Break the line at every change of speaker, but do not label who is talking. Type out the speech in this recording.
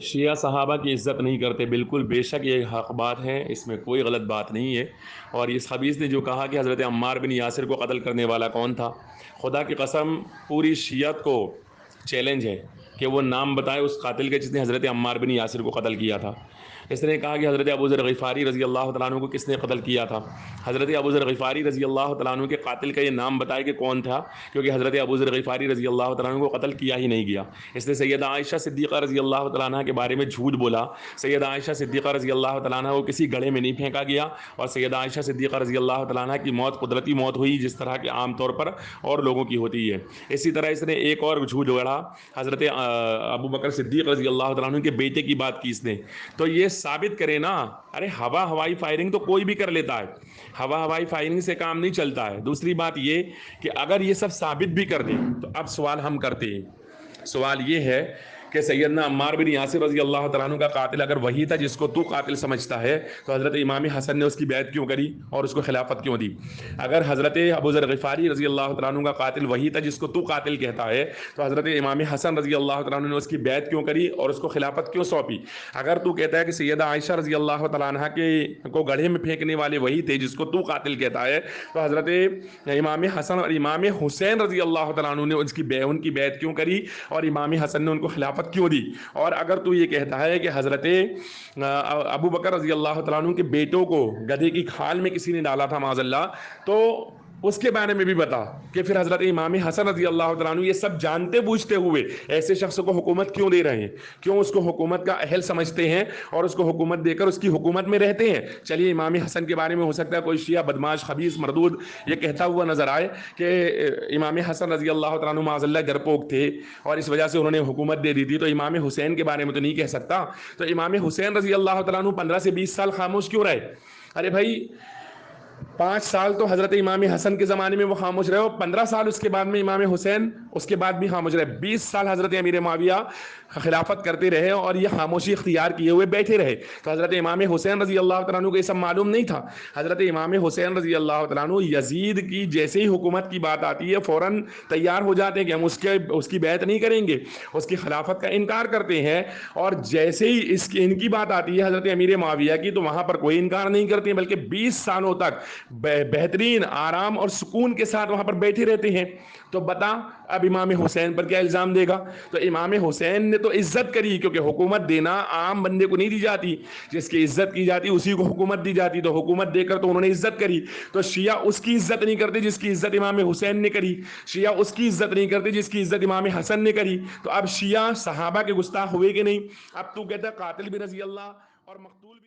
شیعہ صحابہ کی عزت نہیں کرتے، بالکل بے شک یہ حق بات ہے، اس میں کوئی غلط بات نہیں ہے۔ اور اس خبیث نے جو کہا کہ حضرت عمار بن یاسر کو قتل کرنے والا کون تھا، خدا کی قسم پوری شیعت کو چیلنج ہے کہ وہ نام بتائے اس قاتل کے جس نے حضرت عمار بن یاسر کو قتل کیا تھا۔ اس نے کہا کہ حضرت ابو ذر غفاری رضی اللہ تعالیٰ عنہ کو کس نے قتل کیا تھا، حضرت ابو ذر غفاری رضی اللہ تعالیٰ عنہ کے قاتل کا یہ نام بتائے کہ کون تھا، کیونکہ حضرت ابو ذر غفاری رضی اللہ تعالیٰ عنہ کو قتل کیا ہی نہیں گیا۔ اس نے سیدہ عائشہ صدیقہ رضی اللہ تعالیٰ عنہ کے بارے میں جھوٹ بولا۔ سیدہ عائشہ صدیقہ رضی اللہ تعالیٰ عنہ کو کسی گڑھے میں نہیں پھینکا گیا، اور سیدہ عائشہ صدیقہ رضی اللہ تعالیٰ عنہ کی موت قدرتی موت ہوئی، جس طرح کہ عام طور پر اور لوگوں کی ہوتی ہے۔ اسی طرح اس نے ایک اور جھوٹ گڑھا، حضرت ابو بکر صدیق رضی اللہ تعالیٰ عنہ کے بیٹے کی بات کی اس نے۔ تو یہ ثابت کرے نا، ارے ہوائی فائرنگ تو کوئی بھی کر لیتا ہے، ہوائی فائرنگ سے کام نہیں چلتا ہے۔ دوسری بات یہ کہ اگر یہ سب ثابت بھی کر دیں تو اب سوال ہم کرتے ہیں، سوال یہ ہے کہ سیدنا عمار بن یاسر رضی اللہ تعالیٰ عنہ کا قاتل اگر وہی تھا جس کو تو قاتل سمجھتا ہے، تو حضرت امام حسن نے اس کی بیعت کیوں کری اور اس کو خلافت کیوں دی؟ اگر حضرت ابو ذر غفاری رضی اللہ تعالیٰ عنہ کا قاتل وہی تھا جس کو تو قاتل کہتا ہے، تو حضرت امام حسن رضی اللہ تعالیٰ عنہ نے اس کی بیعت کیوں کری اور اس کو خلافت کیوں سونپی؟ اگر تو کہتا ہے کہ سیدہ عائشہ رضی اللہ تعالیٰ عنہ کے کو گڑھے میں پھینکنے والے وہی تھے جس کو تو قاتل کہتا ہے، تو حضرت امام حسن اور امام حسین رضی اللہ تعالیٰ عنہ نے ان کی بیعت کیوں کری اور امام حسن نے ان کو خلافت کیوں دی؟ اور اگر تو یہ کہتا ہے کہ حضرت ابو بکر رضی اللہ تعالیٰ عنہ کے بیٹوں کو گدھے کی کھال میں کسی نے ڈالا تھا معاذ اللہ، تو اس کے بارے میں بھی بتا کہ پھر حضرت امام حسن رضی اللہ تعالیٰ عنہ یہ سب جانتے بوجھتے ہوئے ایسے شخص کو حکومت کیوں دے رہے ہیں، کیوں اس کو حکومت کا اہل سمجھتے ہیں اور اس کو حکومت دے کر اس کی حکومت میں رہتے ہیں؟ چلیے امام حسن کے بارے میں ہو سکتا ہے کوئی شیعہ بدماش خبیث مردود یہ کہتا ہوا نظر آئے کہ امام حسن رضی اللہ تعالیٰ عنہ معاذ اللہ ڈرپوک تھے اور اس وجہ سے انہوں نے حکومت دے دی تھی، تو امام حسین کے بارے میں تو نہیں کہہ سکتا۔ تو امام حسین رضی اللہ تعالیٰ عنہ 15 سے 20 سال خاموش کیوں رہے؟ ارے بھائی 5 سال تو حضرت امام حسن کے زمانے میں وہ خاموش رہے، اور 15 سال اس کے بعد میں امام حسین اس کے بعد بھی خاموش رہے، 20 سال حضرت امیر معاویہ خلافت کرتے رہے اور یہ خاموشی اختیار کیے ہوئے بیٹھے رہے۔ تو حضرت امام حسین رضی اللہ تعالیٰ عنہ کو یہ سب معلوم نہیں تھا؟ حضرت امام حسین رضی اللہ تعالیٰ عنہ یزید کی جیسے ہی حکومت کی بات آتی ہے فوراً تیار ہو جاتے ہیں کہ ہم اس کی بیعت نہیں کریں گے، اس کی خلافت کا انکار کرتے ہیں، اور جیسے ہی ان کی بات آتی ہے حضرت امیر معاویہ کی تو وہاں پر کوئی انکار نہیں کرتے ہیں، بلکہ 20 سالوں تک بہترین آرام اور سکون کے ساتھ وہاں پر بیٹھے رہتے ہیں۔ تو بتا اب امام حسین پر کیا الزام دے گا؟ تو امام حسین نے تو عزت کری، کیونکہ حکومت دینا عام بندے کو نہیں دی جاتی، جس کی عزت کی جاتی اسی کو حکومت دی جاتی، تو حکومت دے کر تو انہوں نے عزت کری۔ تو شیعہ اس کی عزت نہیں کرتے جس کی عزت امام حسین نے کری، شیعہ اس کی عزت نہیں کرتے جس کی عزت امام حسن نے کری۔ تو اب شیعہ صحابہ کے گستاخ ہوئے کہ نہیں؟ اب تو کہتا ہے قاتل بھی رضی اللہ اور مقتول بھی